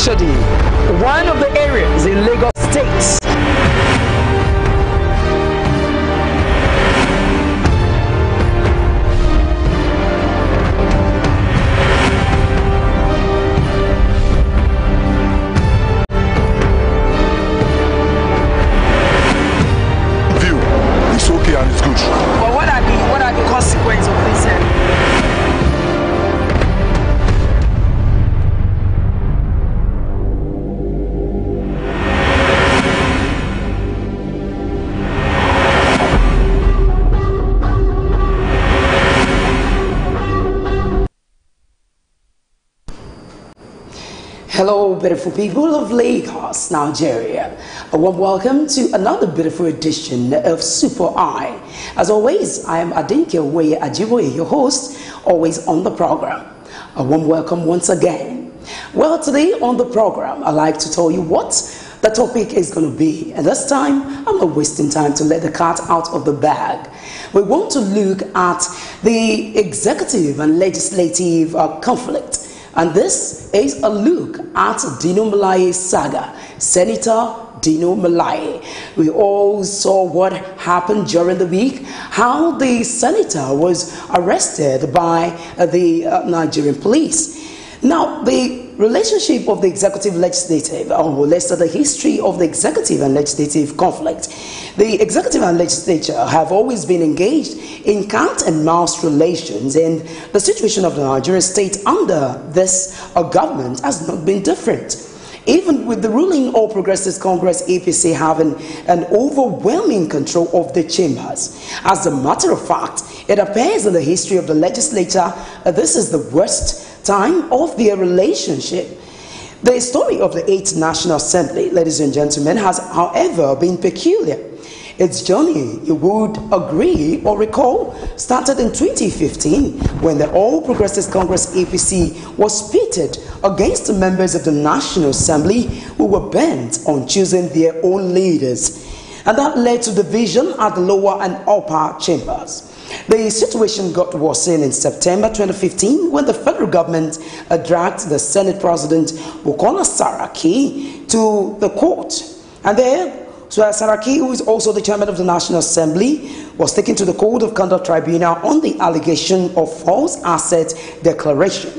Oshodi, one of the areas in Lagos State. View, it's okay and it's good. But what are the consequences of this? Hello, beautiful people of Lagos, Nigeria. A warm welcome to another beautiful edition of Super Eye. As always, I am Adinke Owoye Ajiboye, your host, always on the program. A warm welcome once again. Well, today on the program, I'd like to tell you what the topic is going to be. And this time, I'm not wasting time to let the cat out of the bag. We want to look at the executive and legislative conflict. And this is a look at Dino Melaye's saga, Senator Dino Melaye. We all saw what happened during the week, how the senator was arrested by the Nigerian police. Now, the relationship of the executive legislative, or let's say the history of the executive and legislative conflict. The executive and legislature have always been engaged in cat and mouse relations, and the situation of the Nigerian state under this government has not been different. Even with the ruling All Progressives Congress APC having an overwhelming control of the chambers. As a matter of fact, it appears in the history of the legislature this is the worst time of their relationship. The story of the 8th National Assembly, ladies and gentlemen, has, however, been peculiar. Its journey, you would agree or recall, started in 2015 when the All Progressives Congress APC was pitted against the members of the National Assembly who were bent on choosing their own leaders. And that led to division at the lower and upper chambers. The situation got worsened in September 2015 when the federal government dragged the Senate President Bukola Saraki to the court. And there, Saraki, who is also the chairman of the National Assembly, was taken to the Code of Conduct Tribunal on the allegation of false asset declaration.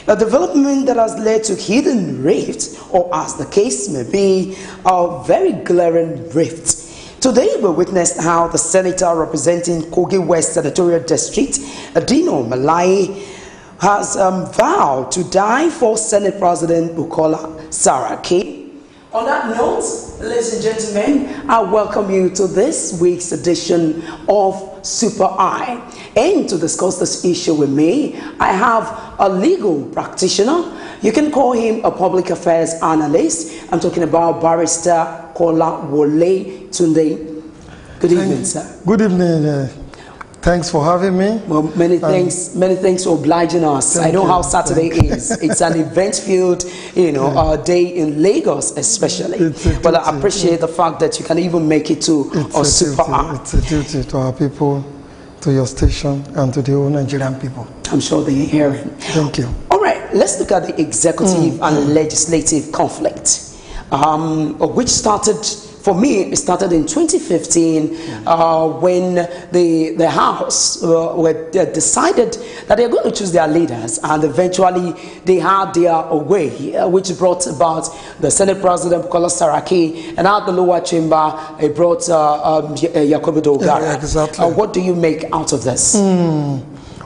A development that has led to hidden rifts, or as the case may be, a very glaring rift. Today, we witnessed how the senator representing Kogi West Senatorial District, Dino Melaye, has vowed to die for Senate President Bukola Saraki. On that note, ladies and gentlemen, I welcome you to this week's edition of Super Eye. And to discuss this issue with me, I have a legal practitioner. You can call him a public affairs analyst. I'm talking about Barrister Kolawole Tunde. Good evening, sir. Good evening. Thanks for having me. Well, many thanks for obliging us. I know how Saturday is. It's an event-filled, day in Lagos, especially. But I appreciate the fact that you can even make it to a Super Eye. It's a duty to our people, to your station, and to the whole Nigerian people. I'm sure they're hearing. Thank you. All right, let's look at the executive and legislative conflict, which started. For me, it started in 2015 when the House decided that they're going to choose their leaders, and eventually they had their way, which brought about the Senate President Bukola Saraki, and at the lower chamber, it brought Yakubu Dogara. Yeah, exactly. What do you make out of this?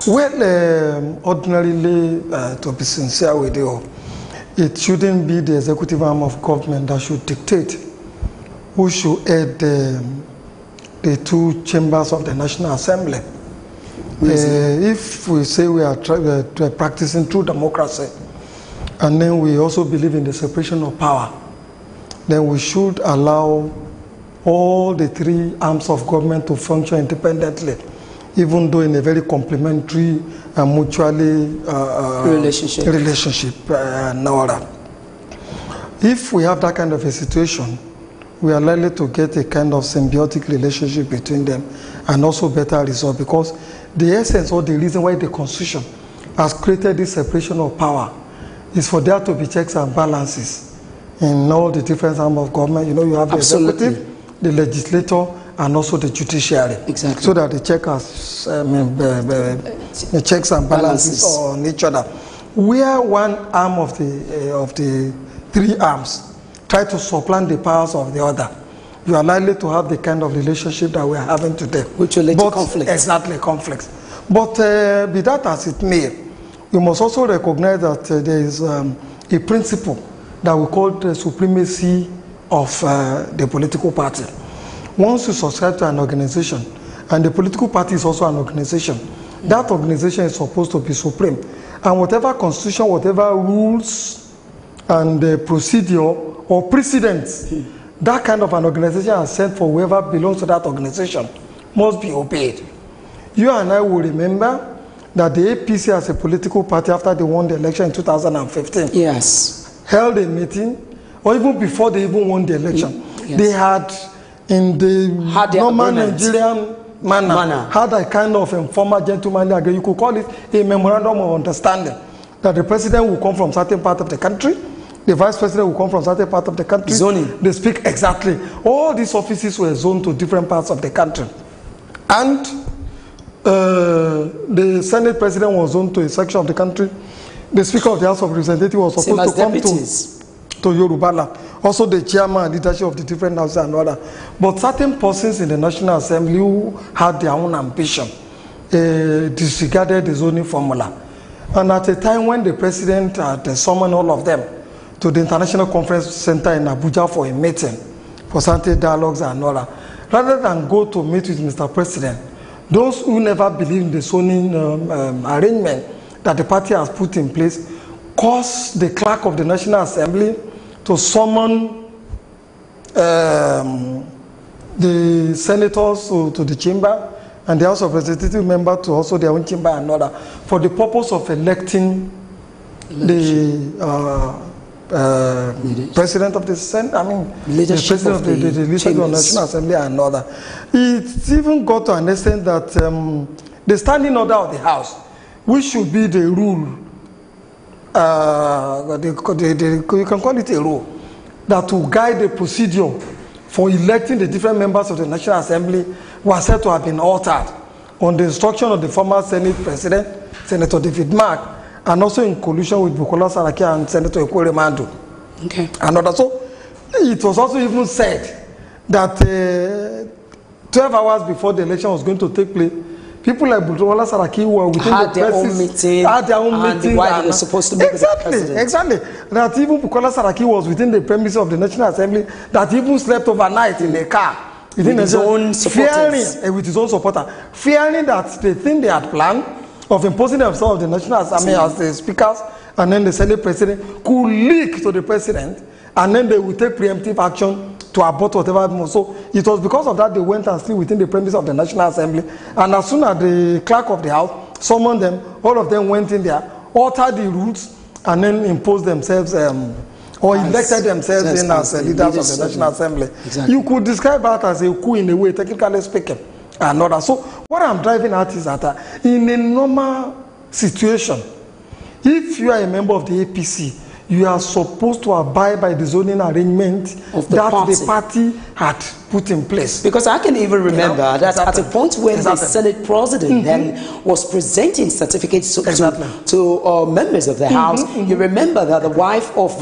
Well, ordinarily, to be sincere with you, it shouldn't be the executive arm of government that should dictate who should head the two chambers of the National Assembly. If we say we are practicing true democracy, and then we also believe in the separation of power, then we should allow all the three arms of government to function independently, even though in a very complementary and mutually relationship. If we have that kind of a situation, we are likely to get a kind of symbiotic relationship between them and also better result, because the essence or the reason why the Constitution has created this separation of power is for there to be checks and balances in all the different arms of government. You know, you have the executive, the legislature, and also the judiciary. Exactly. So that the checks and balances on each other. Where one arm of the three arms try to supplant the powers of the other, you are likely to have the kind of relationship that we are having today. Which will lead to conflict. Exactly, conflicts. But be that as it may, we must also recognize that there is a principle that we call the supremacy of the political party. Once you subscribe to an organization, and the political party is also an organization, that organization is supposed to be supreme. And whatever constitution, whatever rules and procedure or precedents, that kind of an organization has set for whoever belongs to that organization must be obeyed. You and I will remember that the APC as a political party, after they won the election in 2015, held a meeting, or even before they even won the election, they had, in the normal Nigerian manner, had a kind of informal gentlemanly agreement. You could call it a memorandum of understanding, that the president will come from certain part of the country, the vice president will come from certain part of the country. Zoning. They speak exactly. All these offices were zoned to different parts of the country. And the Senate president was zoned to a section of the country. The Speaker of the House of Representatives was supposed to come to Yorubala. Also the chairman and leadership of the different houses and all that. But certain persons in the National Assembly who had their own ambition disregarded the zoning formula. And at a time when the president had summoned all of them to the International Conference Center in Abuja for a meeting, for certain dialogues and all that, rather than go to meet with Mr. President, those who never believe in the zoning arrangement that the party has put in place caused the clerk of the National Assembly to summon the senators to the chamber, and the House of Representative members to also their own chamber and order, for the purpose of electing the president of the Senate, the president of the National Assembly and order. It's even got to an extent that the standing order of the House, which should be the rule, you can call it a rule, that will guide the procedure for electing the different members of the National Assembly, was said to have been altered on the instruction of the former Senate President, Senator David Mark, and also in collusion with Bukola Saraki and Senator Ekweremadu Mando. Okay. And so it was also even said that 12 hours before the election was going to take place, people like Bukola Saraki were within had their own meeting, and why they were supposed to meet with the president. Exactly. That even Bukola Saraki was within the premises of the National Assembly, that even slept overnight in a car with his own supporters. With his own supporter, fearing that the thing they had planned of imposing themselves on the National Assembly as the speakers and then the Senate president could leak to the president, and then they would take preemptive action to abort whatever. So it was because of that they went and slept within the premises of the National Assembly, and as soon as the clerk of the House summoned them, all of them went in there, altered the rules, and then imposed themselves or elected themselves in as leaders of the National Assembly. Exactly. You could describe that as a coup in a way, technically speaking. And other. So what I'm driving at is that in a normal situation, if you are a member of the APC, you are supposed to abide by the zoning arrangement that the party had put in place. Because I can even remember that at a point when the Senate president then was presenting certificates to members of the House, you remember that the wife of,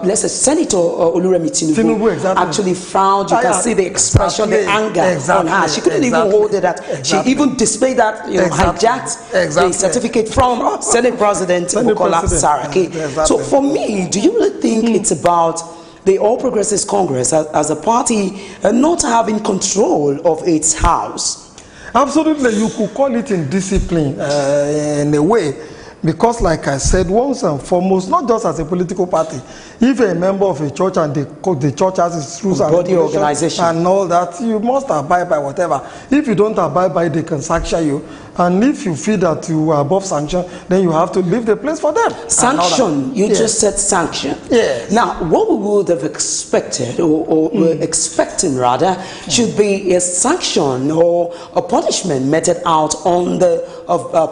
let's say, Senator Oluremi Tinubu actually frowned. You can see the expression, the anger on her. She couldn't even hold it. She even displayed that, hijacked the certificate from Senate President Bukola Saraki. So for me, do you really think it's about the All Progressives Congress as a party not having control of its house? Absolutely, you could call it indiscipline in a way, because like I said, once and foremost, not just as a political party, if you're a member of a church and the church has its rules and body organization and all that, you must abide by whatever. If you don't abide by it, they can sanction you. And if you feel that you are above sanction, then you have to leave the place for them. Sanction, you just said sanction. Yes. Now, what we would have expected, or were expecting rather, should be a sanction or a punishment meted out on the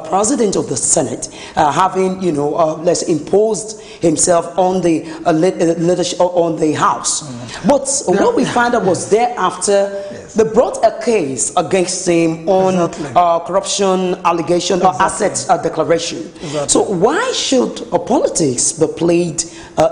President of the Senate, having, let's imposed himself on the leadership on the House. But what we found out was thereafter, they brought a case against him on corruption allegation or asset declaration. So why should politics be played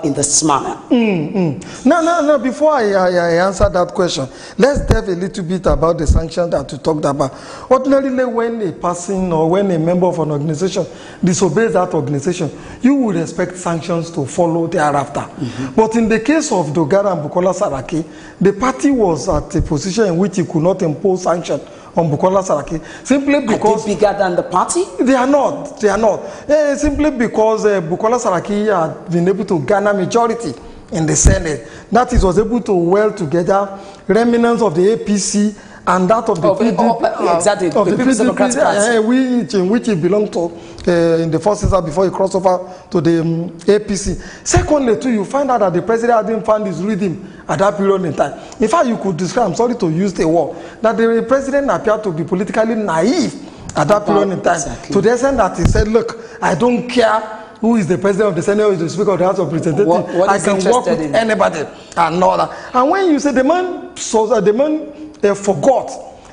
in this manner? No, before I answer that question, let's delve a little bit about the sanction that you talked about. Ordinarily, when a person or when a member of an organization disobeys that organization, you would expect sanctions to follow thereafter. But in the case of Dogara and Bukola Saraki, the party was at a position in which it could not impose sanction on Bukola Saraki simply because are they bigger than the party? They are not. Simply because Bukola Saraki had been able to garner majority in the Senate. That is, was able to weld together remnants of the APC and that of the PDP, exactly, of the People's Democratic Party, in which he belonged to in the first instance before he crossed over to the APC. Secondly, too, you find out that the president hadn't found his rhythm at that period in time. In fact, you could describe, I'm sorry to use the word, that the president appeared to be politically naive at that period in time, to the extent that he said, look, I don't care who is the president of the Senate, who is the Speaker of the House of Representatives, I can work with anybody and all that. And when you say the man forgot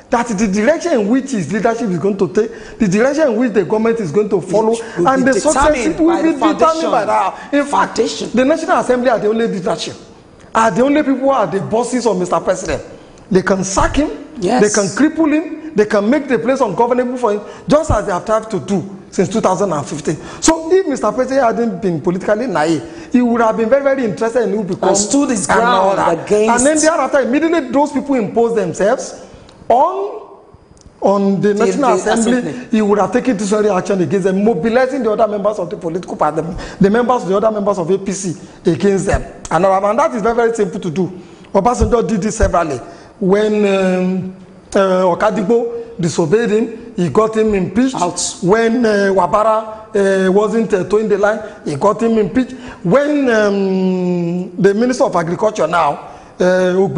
that the direction in which his leadership is going to take, the direction in which the government is going to follow, and the success will be determined by that. In fact, the National Assembly are the only leadership, are the only people who are the bosses of Mr. President. They can sack him, they can cripple him, they can make the place ungovernable for him, just as they have tried to do since 2015. So if Mr. President hadn't been politically naive, he would have been very, very interested in who becomes and stood his ground against. And then thereafter, immediately those people imposed themselves on the National Assembly. He would have taken disciplinary action against them, mobilizing the other members of the political party, the other members of APC against them. And that is very, very simple to do. Obasanjo did this severally. When Okadigbo disobeyed him, he got him impeached. When Wabara wasn't towing the line, he got him impeached. When the Minister of Agriculture now, was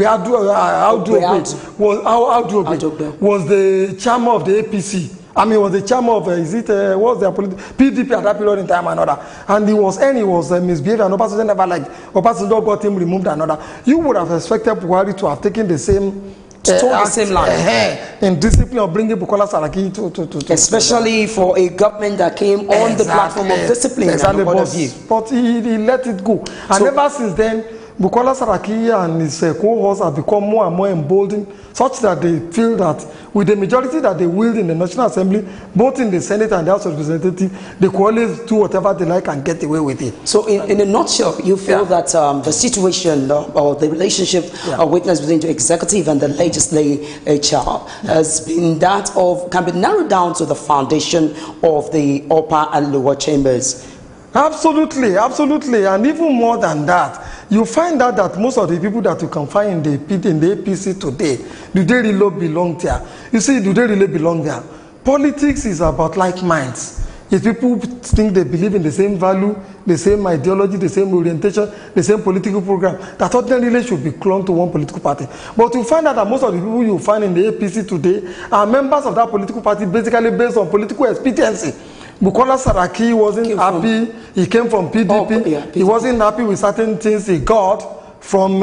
the chairman of the APC. I mean, was the chairman of PDP at that period in time and other. And he was misbehaving, and Obasanjo never liked. Obasanjo got him removed and other. You would have expected Buhari to have taken the same the same line in discipline of bringing Bukola Saraki to especially for a government that came on the platform of discipline. Exactly, but he let it go. And ever since then, Bukola Saraki and his cohorts have become more and more emboldened, such that they feel that with the majority that they wield in the National Assembly, both in the Senate and the House of Representatives, they could always do whatever they like and get away with it. So in a nutshell, you feel that the situation or the relationship witnessed between the executive and the legislature has been that of, can be narrowed down to the foundation of the upper and lower chambers. Absolutely, and even more than that, you find out that most of the people that you can find in the APC today, do they really belong there? You see, do they really belong there? Politics is about like minds. If people think they believe in the same value, the same ideology, the same orientation, the same political program, that ordinarily should be clung to one political party. But you find out that most of the people you find in the APC today are members of that political party basically based on political expediency. Bukola Saraki wasn't happy. He came from PDP. He wasn't happy with certain things he got from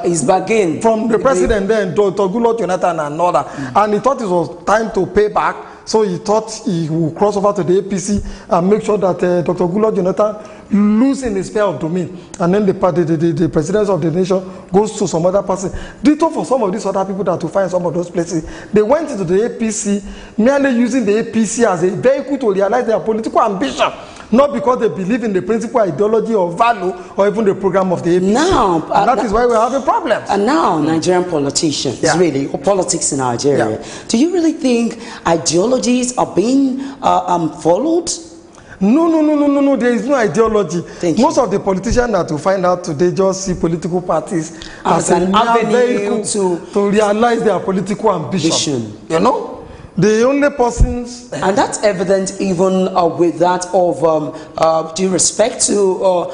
his bargain from the president then, Dr. Goodluck Jonathan and all that. And he thought it was time to pay back. So he thought he would cross over to the APC and make sure that Dr. Goodluck Jonathan loses his sphere of domain. And then the president of the nation goes to some other person. Ditto for some of these other people that you find some of those places. They went into the APC merely using the APC as a vehicle to realize their political ambition. Not because they believe in the principal ideology or value or even the program of the APC. Now, that is why we have a problem. And now, Nigerian politicians, really, or politics in Nigeria, do you really think ideologies are being followed? No, there is no ideology. Most of the politicians that you find out today just see political parties as an avenue to realize their political ambition. You know? The only persons... And that's evident even with that of due respect to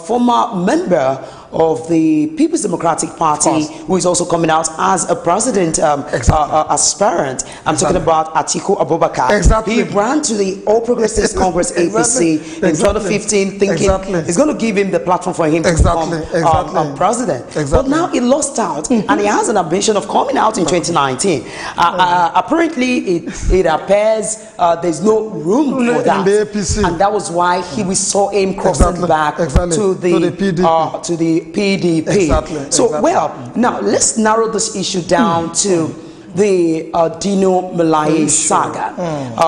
former member of the People's Democratic Party, who is also coming out as a president aspirant. I'm talking about Atiku Abubakar. Exactly. He ran to the All Progressives Congress APC in 2015 thinking it's going to give him the platform for him to become president. But now he lost out and he has an ambition of coming out in 2019. Apparently it appears there's no room for that. In the APC. And that was why we saw him crossing back to the PDP. So, well, now let's narrow this issue down to the Dino Melaye saga.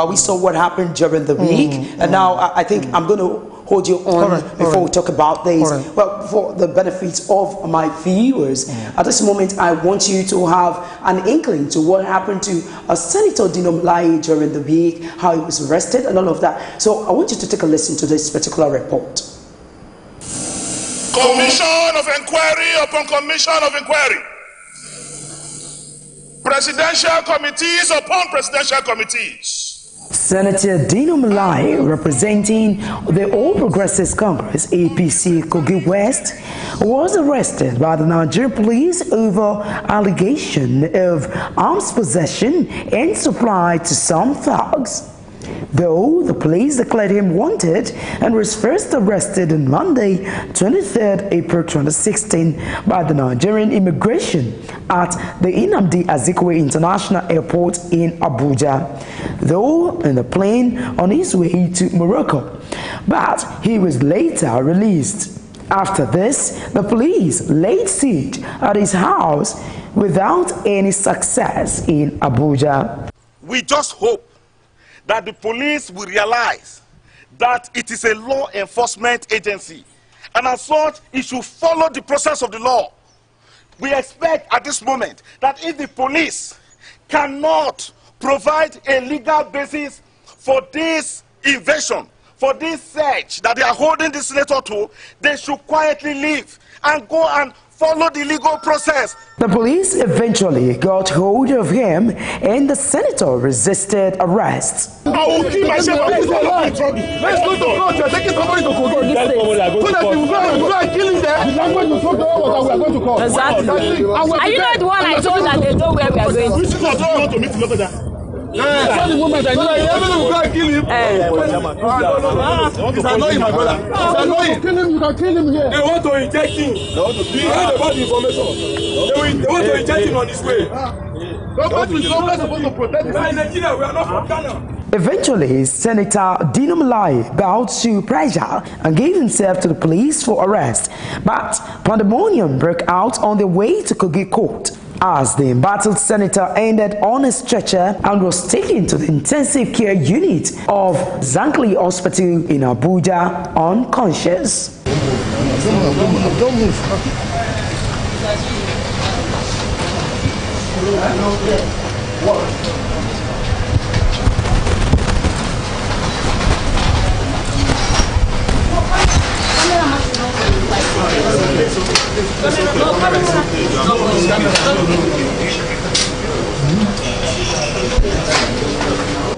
We saw what happened during the week, and now I think I'm going to hold you on before we talk about this. Well, for the benefits of my viewers, at this moment, I want you to have an inkling to what happened to Senator Dino Melaye during the week, how he was arrested, and all of that. So I want you to take a listen to this particular report. Commission of inquiry upon commission of inquiry. Presidential committees upon presidential committees. Senator Dino Melaye, representing the All Progressives Congress APC Kogi West, was arrested by the Nigerian police over allegation of arms possession and supply to some thugs. Though the police declared him wanted and was first arrested on Monday, 23rd April 2016 by the Nigerian immigration at the Nnamdi Azikiwe International Airport in Abuja, though in a plane on his way to Morocco. But he was later released. After this, the police laid siege at his house without any success in Abuja. We just hope that the police will realize that it is a law enforcement agency, and as such, it should follow the process of the law. We expect at this moment that if the police cannot provide a legal basis for this invasion, for this search that they are holding the senator to, they should quietly leave and go and follow the legal process. The police eventually got hold of him and the senator resisted arrest. I will kill myself. Let's go to court. You're taking somebody to court. So that you go and kill him there. The language you spoke about, we are going to court. Exactly. Are you not the one I told that they know where we are going? Which is not want to meet him over there. Yeah. The moment I know you go and kill him. It's annoying, my brother. It's annoying. Kill him, you can kill him here. They want to inject him. We heard about the information. They want to inject him on his way. Government is always supposed to protect him. In Nigeria, we are not from Ghana. Eventually, Senator Dino Melaye bowed to pressure and gave himself to the police for arrest. But pandemonium broke out on their way to Kogi Court, as the embattled senator ended on a stretcher and was taken to the intensive care unit of Zankli Hospital in Abuja unconscious. Don't move.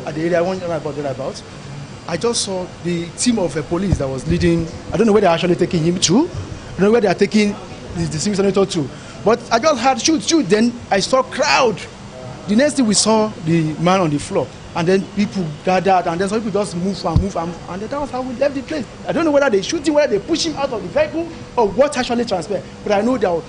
At the area I want to know about, I just saw the team of police that was leading. I don't know where they're actually taking him to. I don't know where they are taking the civil senator to. But I just heard shoot. Then I saw crowd. The next thing we saw the man on the floor. And then people gathered, and then some people just move, and that was how we left the place. I don't know whether they shoot him, whether they push him out of the vehicle, or what actually transpired. But I know there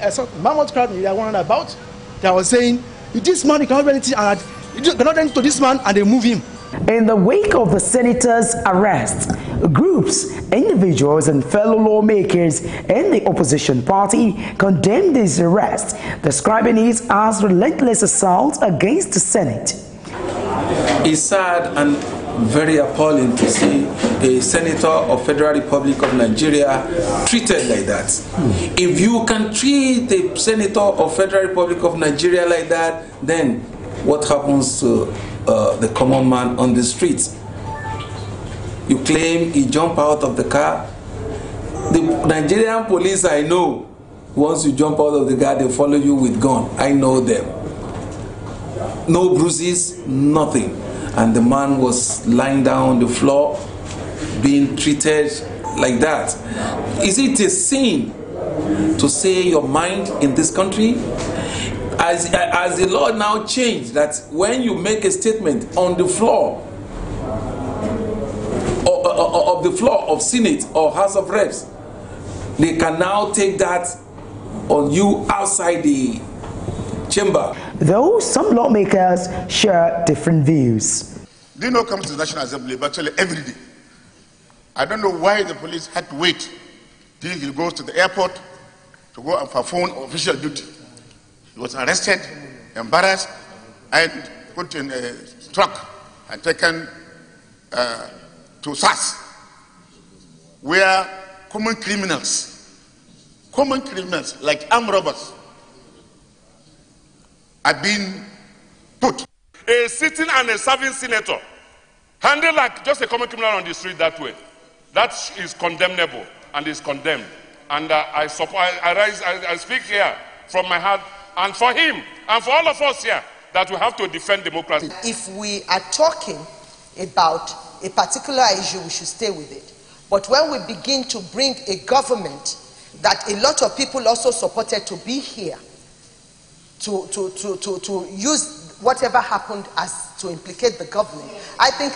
I saw mammoth crowd in the one about that was saying, this man, you cannot do anything, and you cannot do anything to this man, and they move him. In the wake of the senator's arrest, groups, individuals, and fellow lawmakers in the opposition party condemned his arrest, describing it as relentless assault against the Senate. It's sad and very appalling to see a senator of Federal Republic of Nigeria treated like that. If you can treat a senator of Federal Republic of Nigeria like that, then what happens to the common man on the streets? You claim he jumped out of the car. The Nigerian police, I know, once you jump out of the car, they follow you with gun. I know them. no bruises, nothing. And the man was lying down on the floor, being treated like that. Is it a sin to say your mind in this country? As the law now changed, that when you make a statement on the floor of the floor of Senate or House of Reps, they can now take that on you outside the chamber. Though some lawmakers share different views. Dino comes to the National Assembly virtually every day. I don't know why the police had to wait till he goes to the airport to go and perform official duty. He was arrested, embarrassed, and put in a truck and taken to SAS, where common criminals like armed robbers are being put. A sitting and a serving senator handled like just a common criminal on the street that way. That is condemnable and is condemned. And I speak here from my heart, and for him and for all of us here, that we have to defend democracy. If we are talking about a particular issue, we should stay with it. But when we begin to bring a government that a lot of people also supported to be here, to use whatever happened as to implicate the government, I think,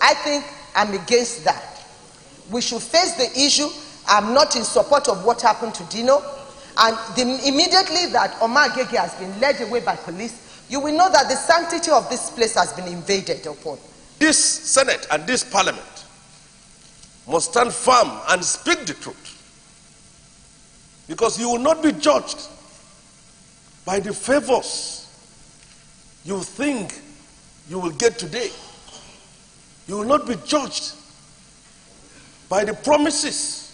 I think I'm against that. We should face the issue. I'm not in support of what happened to Dino. And immediately that Omar Agege has been led away by police, you will know that the sanctity of this place has been invaded upon. This Senate and this Parliament must stand firm and speak the truth. Because you will not be judged by the favors you think you will get today. You will not be judged by the promises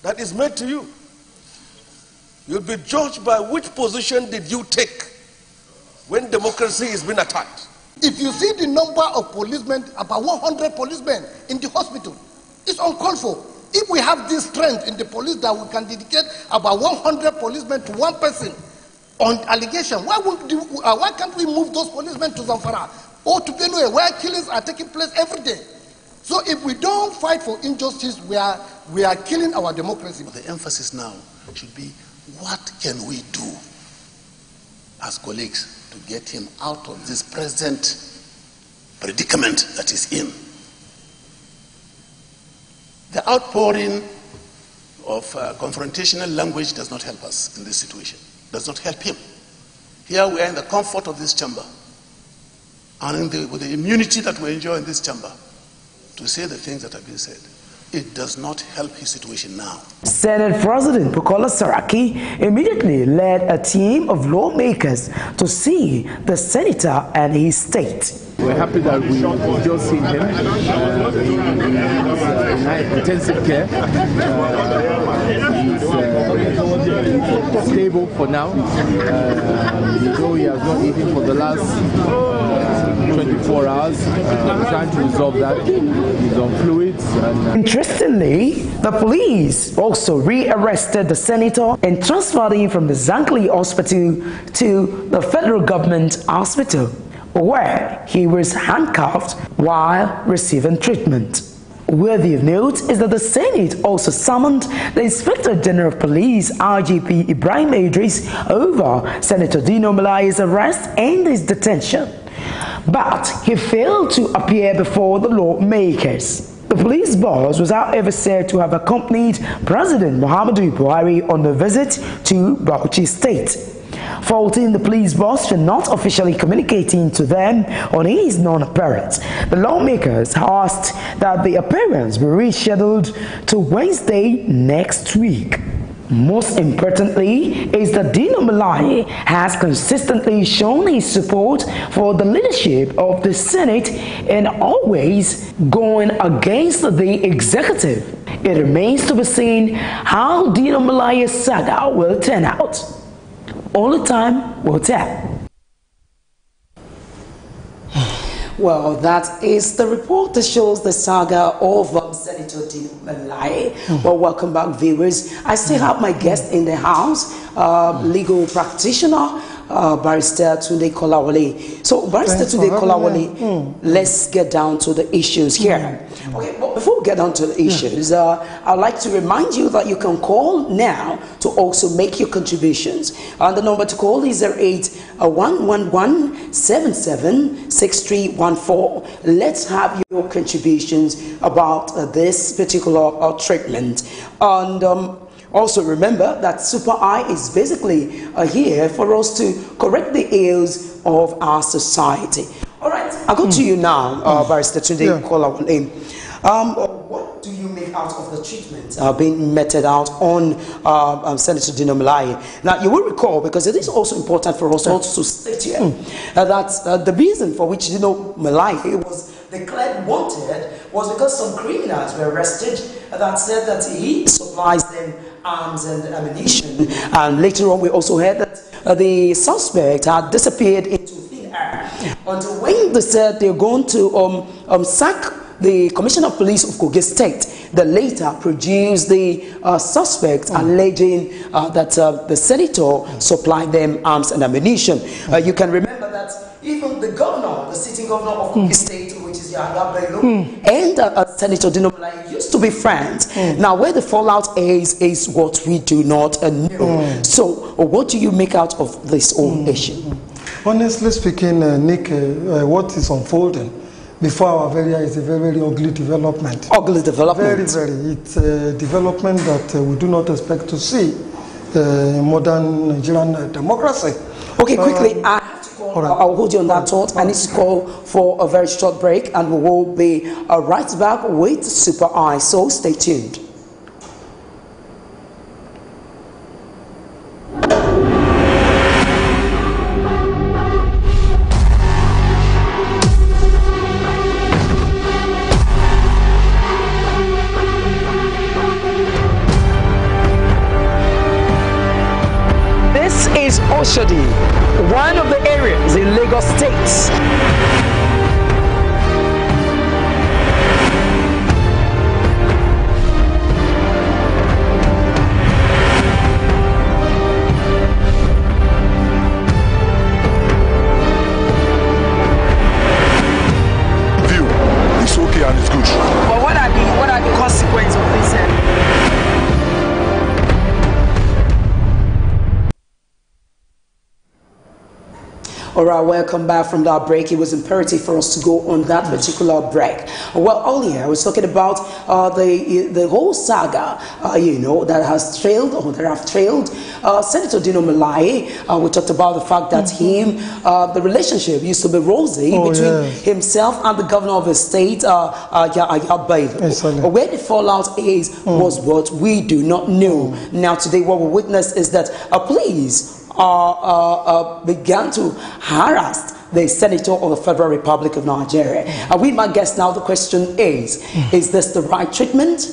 that is made to you. You'll be judged by which position did you take when democracy is being attacked. If you see the number of policemen, about 100 policemen in the hospital, it's uncalled for. If we have this strength in the police that we can dedicate about 100 policemen to one person on allegation, why can't we move those policemen to Zamfara or to Benue, where killings are taking place every day? So if we don't fight for injustice, we are killing our democracy. The emphasis now should be, what can we do as colleagues to get him out of this present predicament that he's in? The outpouring of confrontational language does not help us in this situation, does not help him. Here we are in the comfort of this chamber and with the immunity that we enjoy in this chamber to say the things that have been said. It does not help his situation now. Senate President Bukola Saraki immediately led a team of lawmakers to see the senator and his state. We're happy that we just seen him in intensive care. He's stable for now. Though he has not eaten for the last 24 hours, we're trying to resolve that. He's on fluids. Interestingly, the police also rearrested the senator and transferred him from the Zankli Hospital to the federal government hospital, where he was handcuffed while receiving treatment. Worthy of note is that the Senate also summoned the Inspector General of Police, IGP Ibrahim Idris, over Senator Dino Melaye's arrest and his detention. But he failed to appear before the lawmakers. The police boss was however said to have accompanied President Muhammadu Buhari on a visit to Bauchi State, faulting the police boss for not officially communicating to them on his non-appearance. The lawmakers asked that the appearance be rescheduled to Wednesday next week. Most importantly is that Dino Melaye has consistently shown his support for the leadership of the Senate and always going against the executive. It remains to be seen how Dino Melaye's saga will turn out. Only time will tell. Well, that is the report that shows the saga of Senator Dino Melaye. Well, welcome back, viewers. I still have my guest in the house, legal practitioner, Barrister Tunde Kolawole. So, Barrister Tunde Kolawole, let's get down to the issues here. Okay, but before we get down to the issues, I'd like to remind you that you can call now to also make your contributions. And the number to call is 08111776314. Let's have your contributions about this particular treatment. And also remember that Super Eye is basically here for us to correct the ills of our society. All right, I'll go to you now, Barrister Tunde Kolawole. What do you make out of the treatment being meted out on Senator Dino Melaye? Now, you will recall, because it is also important for us also to state here, that the reason for which Dino Melaye was declared wanted was because some criminals were arrested that said that he supplies them arms and ammunition. And later on, we also heard that the suspect had disappeared into thin air until when they said they're going to sack the Commissioner of Police of Kogi State, that later produced the suspect alleging that the senator supplied them arms and ammunition. You can remember that even the governor, the sitting governor of Kogi State, which is Yahya Bello, and Senator Dino Melaye used to be friends. Now, where the fallout is what we do not know. So, what do you make out of this whole issue? Honestly speaking, Nick, what is unfolding before our very eyes is a very, very ugly development. Ugly development. Very, very. It's a development that we do not expect to see in modern Nigerian democracy. Okay, quickly, I have to call, I'll hold you on that thought. I need to call for a very short break, and we will be right back with Super Eye, so stay tuned. Oshodi, one of the areas in Lagos State. View, it's okay and it's good. But what are the consequences of this? All right, welcome back from that break. It was imperative for us to go on that particular break. Well, earlier I was talking about the whole saga, that has trailed or that have trailed Senator Dino Melaye. We talked about the fact that the relationship used to be rosy between himself and the governor of the state, Yahya Bello. Where the fallout was what we do not know. Now, today, what we witnessed is that police began to harass the senator of the Federal Republic of Nigeria. With my guest now, the question is this the right treatment?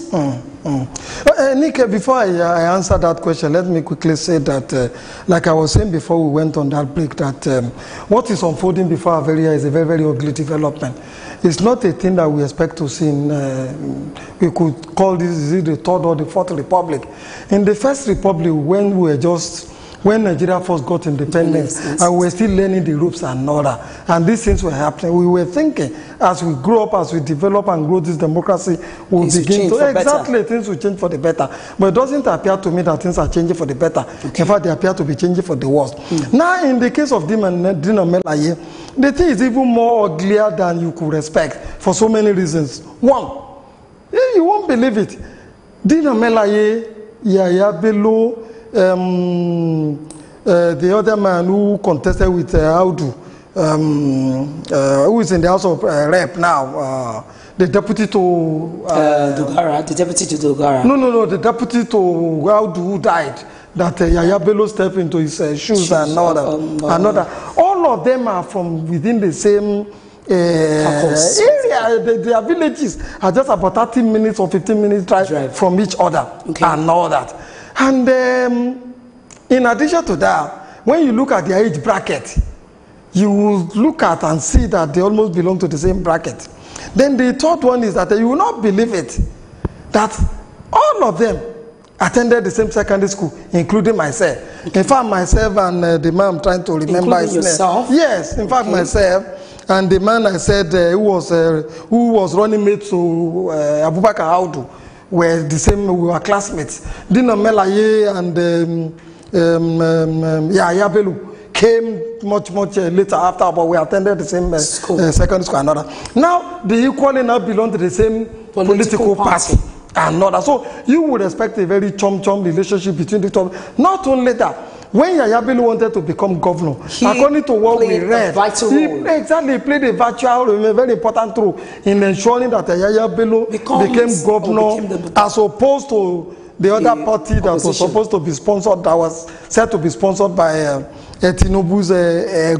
Nick, before I answer that question, let me quickly say that, like I was saying before we went on that break, that what is unfolding before our very eyes is a very, very ugly development. It's not a thing that we expect to see in, we could call this, is it the Third or the Fourth Republic? In the First Republic, when Nigeria first got independence, and we were still learning the ropes and all that, and these things were happening, we were thinking, as we grow up, as we develop and grow this democracy, we'll begin to, things will change for the better. But it doesn't appear to me that things are changing for the better. In fact, they appear to be changing for the worst. Now, in the case of Dino Melaye, the thing is even more uglier than you could expect, for so many reasons. One, you won't believe it. Dino Melaye, Yahya Bello, the other man who contested with Audu, who is in the House of Rep now, the deputy to Dogara, the deputy to Dogara. No, the deputy to Audu who died. That Yahya Bello stepped into his shoes and all that. All of them are from within the same area. Their villages are just about 30 minutes or 15 minutes drive from each other and all that. And in addition to that, when you look at their age bracket, you will look at and see that they almost belong to the same bracket. Then the third one is that you will not believe it, that all of them attended the same secondary school, including myself. In fact, myself and the man I'm trying to remember his name. Yourself? Yes, in fact, myself and the man I said who was running mate to Abubakar Audu were the same. We were classmates. Dino Melaye and Yahya Bello came much later after, but we attended the same secondary school and another. Now they equally now belong to the same political party. Another. So you would expect a very chum-chum relationship between the two. Not only that, when Yahya Bello wanted to become governor, according to what we read, he played a vital role, a very important role in ensuring that Yahya Bello became governor, as opposed to the other party that was supposed to be sponsored, that was said to be sponsored by Tinubu's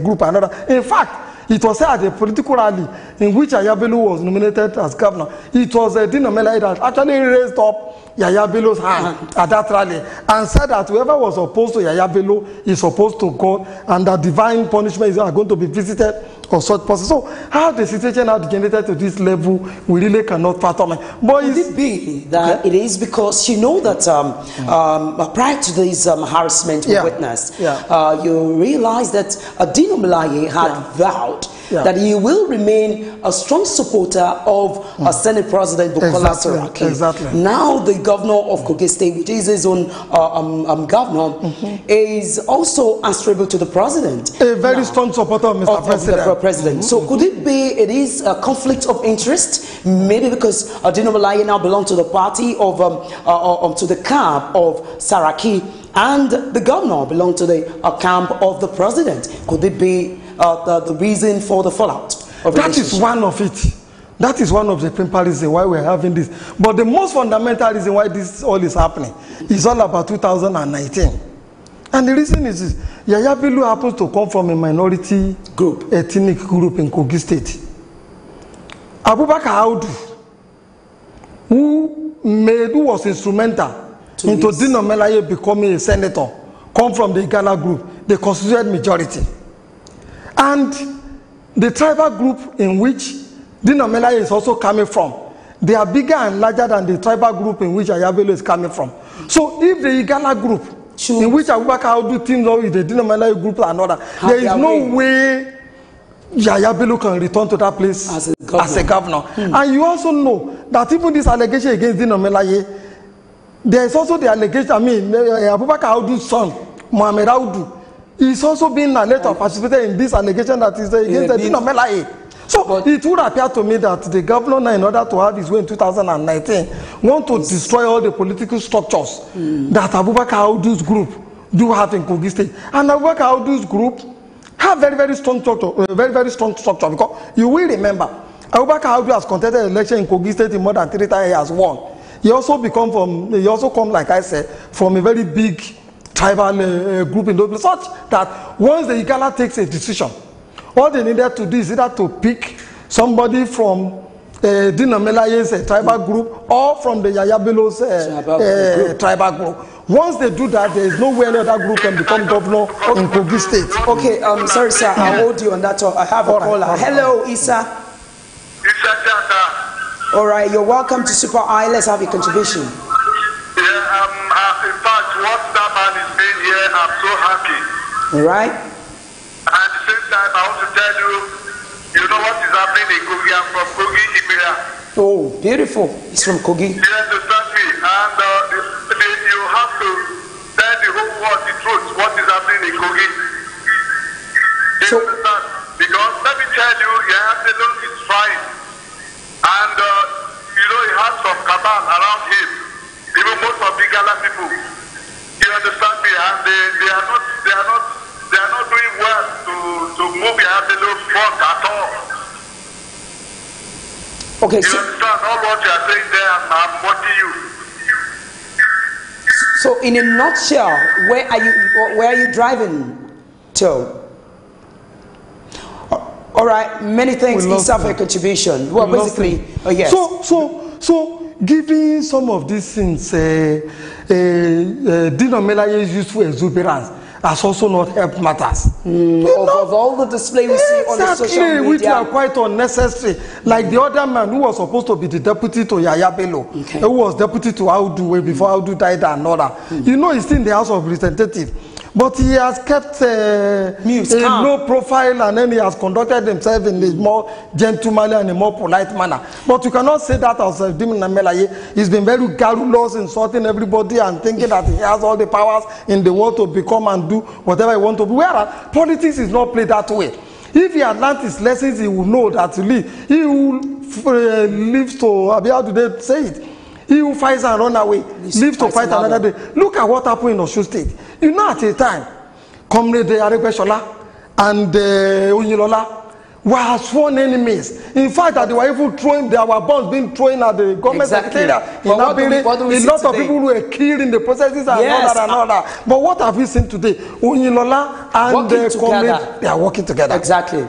group. Another. In fact, it was at a political rally in which Yahya Bello was nominated as governor. It was Dino Melaye that actually raised up Yahya Bello's hand at that rally and said that whoever was opposed to Yahya Bello is supposed to go, and that divine punishment is going to be visited on such person. So how the situation has degenerated to this level, we really cannot fathom it. But could it be that it is because you know that prior to this harassment we witnessed, you realize that Dino Melaye had vowed that he will remain a strong supporter of Senate President Bukola Saraki. Exactly. Now the governor of Kogi State, which is his own governor, is also answerable to the president. A very strong supporter of Mr. President. So could it be it is a conflict of interest? Maybe because Dino Melaye now belongs to the party of to the camp of Saraki, and the governor belongs to the camp of the president. Could it be the reason for the fallout? That is one of it. That is one of the principal reasons why we're having this. But the most fundamental reason why this all is happening is all about 2019. And the reason is Yahya Bello happens to come from a minority group, ethnic group in Kogi State. Abubakar Audu, who was instrumental into Dino Melaye becoming a senator, come from the Igala group, the constituted majority. And the tribal group in which Dino Melaye is also coming from, they are bigger and larger than the tribal group in which Yahya Bello is coming from. So if the Igala group, in which Abubakar Audu teams up with the Dino Melaye group and another, there is no way Yahya Bello can return to that place as a governor. And you also know that even this allegation against Dino Melaye, there is also the allegation, Abubakar Audu's son, Mohamed Audu, is also being alleged to participate in this allegation that is against Dino Melaye. So it would appear to me that the governor now, in order to have his way in 2019, want to destroy all the political structures that Abubakar Audu's group do have in Kogi State. And Abubakar Audu's group have very strong structure, because you will remember, Abubakar Audu has contested an election in Kogi State in more than 3 times, he has won. He also come, like I said, from a very big tribal group in those places, such that once the Igala takes a decision, all they needed to do is either to pick somebody from Dino Melaye's tribal group or from the Yahya Bello's tribal group. Once they do that, there is no way any other group can become governor in Kogi State. Okay, sorry sir, I'll hold you on that talk. I have a caller. Hello, Isa. All right, you're welcome to Super Eye. Let's have your contribution. In fact, what that man is saying here, I'm so happy. All right. And at the same time, I want to tell you, you know what is happening in Kogi? I'm from Kogi, Ibiya. Oh, beautiful. He's from Kogi. You understand me? And you have to tell the whole world the truth, what is happening in Kogi. You understand? Because let me tell you, Yahya Bello is trying. And, you know, he has some cabal around him. Even most of the Igala people. You understand me? And they are not doing well to move Yahya Bello front at all. Okay, you understand all what you are saying there? I'm watching you. So, in a nutshell, where are you driving to? All right, many thanks, Isa, for your contribution. Well, basically, yes. So, given some of these things, Dino Melaye's useful exuberance, has also not helped matters. Of all the display we see on the social media. Which are quite unnecessary. Like the other man who was supposed to be the deputy to Yaya Bello, who was deputy to Audu way before Audu died and all that. You know, he's still in the House of Representatives. But he has kept a low profile, and then he has conducted himself in a more gentlemanly and a more polite manner. But you cannot say that as Dino Melaye. He's been very garrulous, insulting everybody and thinking that he has all the powers in the world to become and do whatever he wants to do. Whereas politics is not played that way. If he had learned his lessons, he will know that he will live to, how do they say it? He who fights and run away, lives to fight another day. Look at what happened in Osun State. You know, at a time, Comrade Aregbesola and Oyinlola were sworn enemies. In fact, that they were even throwing, there were bombs being thrown at the government secretariat. In Abiri, a lot of people were killed in the processes and all that and all that. But what have we seen today? Oyinlola and Comrade, they are working together. Exactly.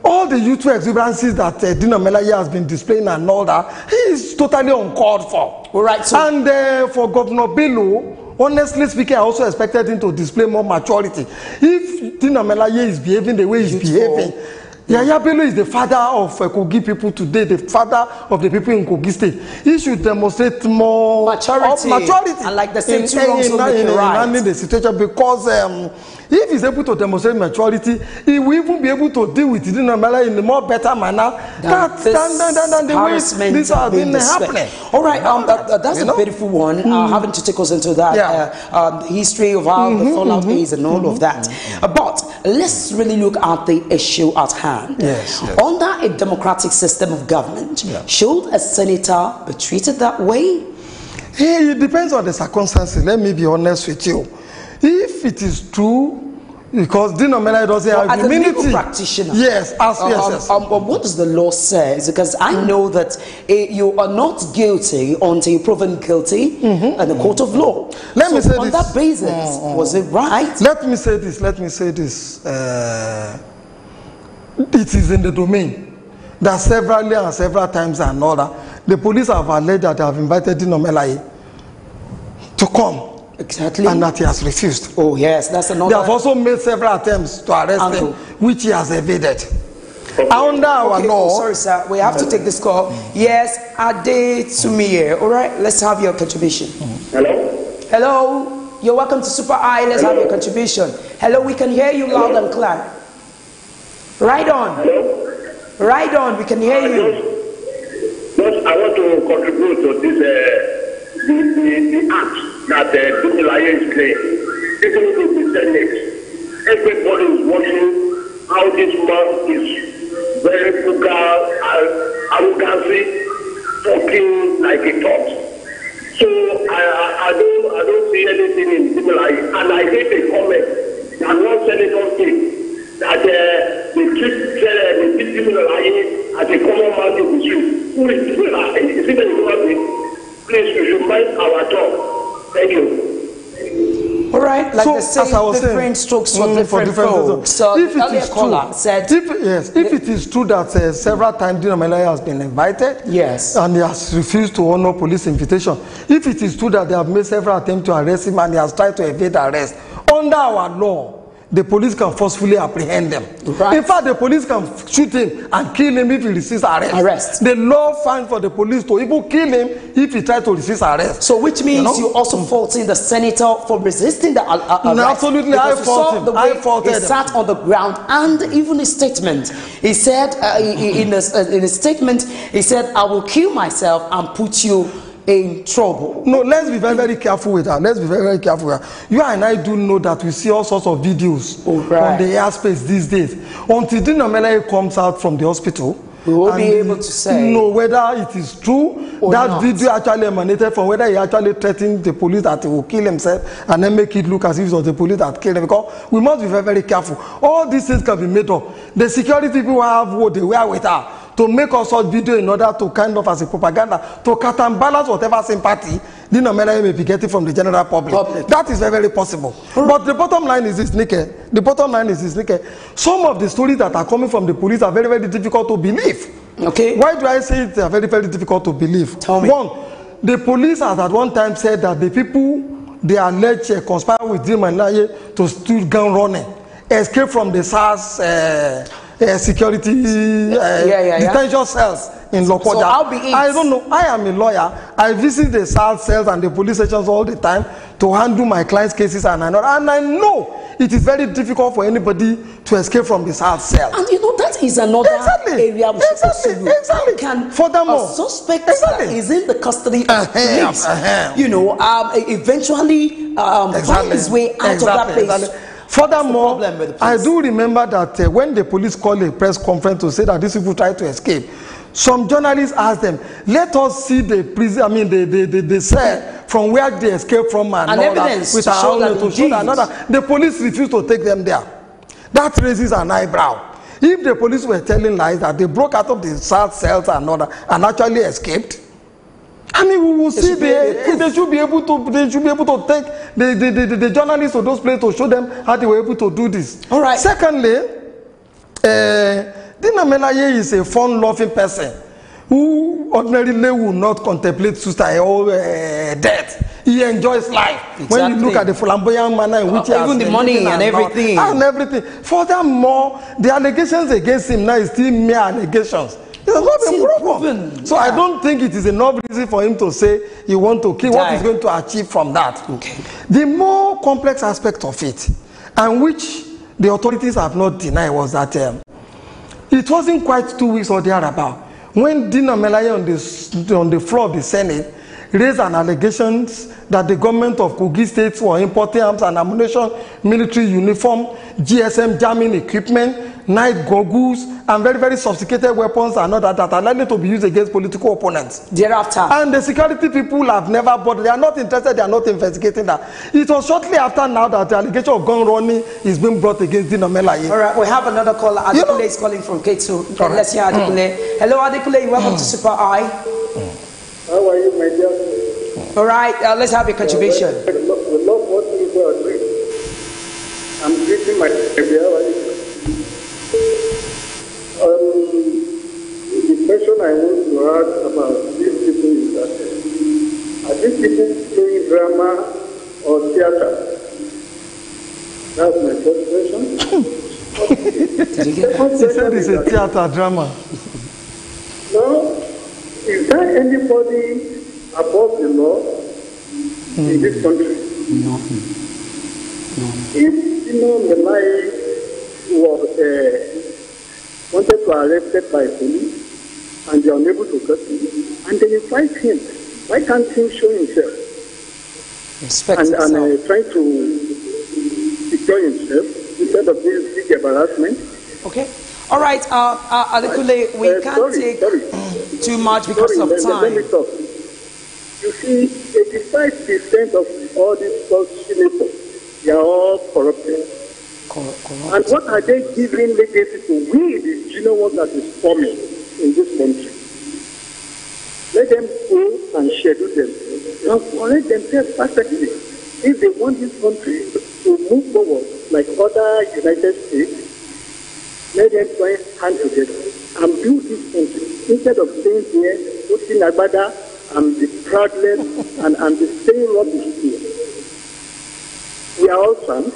All the youthful exuberances that Dino Melaye has been displaying and all that, he is totally uncalled for. All right. So and for Governor Bello, honestly speaking, I also expected him to display more maturity. If Dino Melaye is behaving the way he's behaving, Yaya Bello is the father of Kogi people today, the father of the people in Kogi State. He should demonstrate more maturity. And like the same two wrongs don't make it right. In the situation, because if he's able to demonstrate maturity, he will even be able to deal with Dino Melaye in a more better manner than the way this has been happening. All right, that's a beautiful one, having to take us into that history of how the fallout is and all of that. But let's really look at the issue at hand. Yes. Under a democratic system of government, should a senator be treated that way? It depends on the circumstances. Let me be honest with you. If it is true, because Dino Melaye doesn't have immunity. As a legal practitioner, yes, yes. What does the law say? Because I know that you are not guilty until you're proven guilty in the court of law. Let me say on this. that basis, was it right? Let me say this. It is in the domain that several times and all that, the police have alleged that they have invited Dino Melaye to come. Exactly. And that he has refused. Oh yes, that's another. They have also made several attempts to arrest him, which he has evaded. Under our law. Sorry, sir. We have to take this call. Yes, Ade Tumiye. All right, let's have your contribution. Hello? Hello. You're welcome to Super Eye. Let's have your contribution. Hello, we can hear you loud and clear. Right on. Hello? Right on. We can hear you. Just, I want to contribute to this, the act that Dino Melaye is playing. Even if it is Senate, everybody is watching how this man is very frugal, arrogancy, talking like a top. So I don't see anything in Dino Melaye, and I hate a comment that one senator said that they treat Dino Melaye as a common man in the street. Who is Dino Melaye? Is it a human being? Please, we should mind our talk. Thank you. All right, like So, the same as I was different saying, strokes for different folks. So if the it earlier is caller true, said, if it is true that several times Dino Melaye has been invited, yes, and he has refused to honor police invitation, if it is true that they have made several attempts to arrest him and he has tried to evade arrest, under our law, the police can forcefully apprehend them. Right. In fact, the police can shoot him and kill him if he resists arrest. The law finds for the police to even kill him if he tries to resist arrest. So which means you also faulting the senator for resisting the arrest. No, absolutely, I fault him. I faulted him. He sat on the ground, and even his statement, he said in his statement, he said, "I will kill myself and put you in trouble." No, let's be very, very careful with that. Let's be very, very careful with that. You and I do know that we see all sorts of videos on the airspace these days. Until Dino Melaye comes out from the hospital, we won't be able to say whether it is true that not. video actually emanated from, whether he actually threatened the police that he will kill himself and then make it look as if it was the police that killed him. Because we must be very, very careful. All these things can be made up. The security people have what they wear with her to make us such video in order to kind of as a propaganda to cut and balance whatever sympathy Dino Melaye may be getting from the general public. That is very, very possible. But the bottom line is this, Nike. The bottom line is this, Nike. Some of the stories that are coming from the police are very, very difficult to believe. Okay. Why do I say they are very, very difficult to believe? Tell me. One, the police has at one time said that the people they alleged conspired with Dimalaye to steal gun running, escape from the SARS security detention cells in Lokoja. So I'll be it. I don't know. I am a lawyer. I visit the SARS cells and the police stations all the time to handle my clients' cases, and I know it is very difficult for anybody to escape from the SARS cell. And you know, that is another area we should pursue. Exactly. Can furthermore, a suspect that is in the custody of police, you know, eventually find his way out of that place. Furthermore, I do remember that when the police called a press conference to say that these people tried to escape, some journalists asked them, let us see the prison, I mean the cell from where they escaped from and evidence with to show that another. The police refused to take them there. That raises an eyebrow. If the police were telling lies that they broke out of the SARS cells and actually escaped, I mean, we will see they should be able to take the journalists to those places to show them how they were able to do this. All right. Secondly, Dina Melaye is a fun-loving person who ordinarily will not contemplate suicide or death. He enjoys life. Exactly. When you look at the flamboyant manner in which he has even the money and everything. Furthermore, the allegations against him now is still mere allegations. It has not been proven. So I don't think it is enough reason for him to say he wants to kill. What he's going to achieve from that. Okay. The more complex aspect of it, and which the authorities have not denied, was that it wasn't quite 2 weeks or thereabout when Dina Melaye on the floor of the Senate raised an allegation that the government of Kogi State were importing arms and ammunition, military uniform, GSM jamming equipment, night goggles, and very, very sophisticated weapons and all that are likely to be used against political opponents. Thereafter. And the security people have never bothered. They are not interested. They are not investigating that. It was shortly after now that the allegation of gun running is being brought against Dina Melaye. All right, we have another caller. Adekule is calling from K2. Let's hear Adekule. Hello, Adekule. Welcome to Super Eye. How are you, my dear? All right, let's have a contribution. We love what you are doing. I'm greeting my dear. The question I want to ask about these people is that are these people playing drama or theater? That's my first question. He said it's a theater drama. No, is there anybody above the law in this country? No. If Melaye was wanted to arrested by police and they are unable to catch him, and then you fight him, why can't he show himself? Respect and trying to secure himself instead of this big embarrassment? Okay. All right, Adekule, we can't take too much because of time. Let me talk. You see, 85% of all these senators, they are all corrupted. And what are they giving legacy to? We, the junior ones that is forming in this country. Let them go and schedule them. And correct themselves perfectly. If they want this country to move forward like other United States, let them join hands together and build this country. Instead of staying here, putting agbada and the proudness and the saying rubbish here. We are all sons.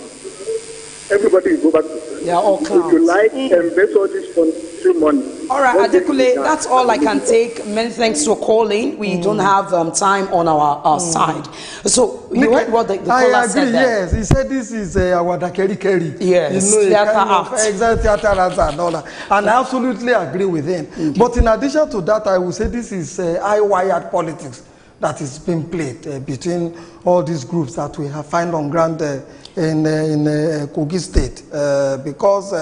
Everybody will go back to school. They are all clowns. If you like, invest all this country money. All right, Adekule, that's all I can take. Many thanks for calling. We don't have time on our side. So you heard what the caller said there. Yes, he said this is our Dakeri. Yes, you know, theater act. Exact theater arts and all that. And I absolutely agree with him. Okay. But in addition to that, I would say this is high-wired politics that is being played between all these groups that we have found on ground in Kogi State. Because,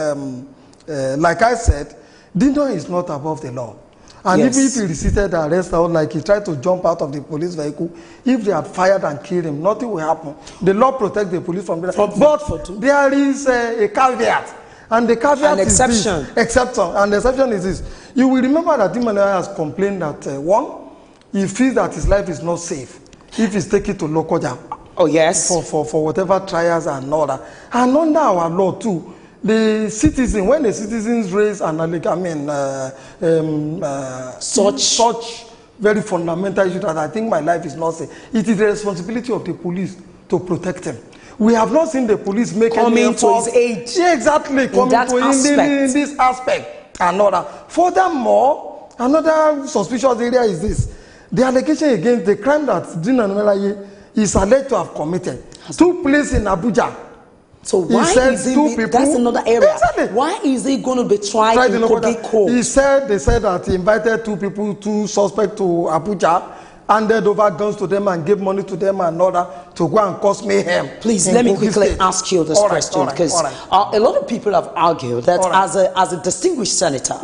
like I said, Dino is not above the law. And even if he resisted arrest or like he tried to jump out of the police vehicle, if they had fired and killed him, nothing will happen. The law protects the police from that. But there is a caveat. And the caveat is this. Exception. And the exception is this. You will remember that Dimalaye has complained that, one, he feels that his life is not safe if he's taken to Lokoja. Oh, yes. For whatever trials and all that. And under our law, too, the citizen, when the citizens raise an such very fundamental issue that I think my life is not safe, it is the responsibility of the police to protect him. We have not seen the police make any effort. Coming to his aid. Yeah, exactly. Coming to him in this aspect. Another. Furthermore, another suspicious area is this. The allegation against the crime that Dino Anumelaye is alleged to have committed took place in Abuja. So why is he, that's another area. Exactly. Why is he going to be tried in Kogi Court? They said that he invited two suspects to Abuja, handed over guns to them and gave money to them and order to go and cause mayhem. Please let me quickly ask you this question, because a lot of people have argued that as a distinguished senator,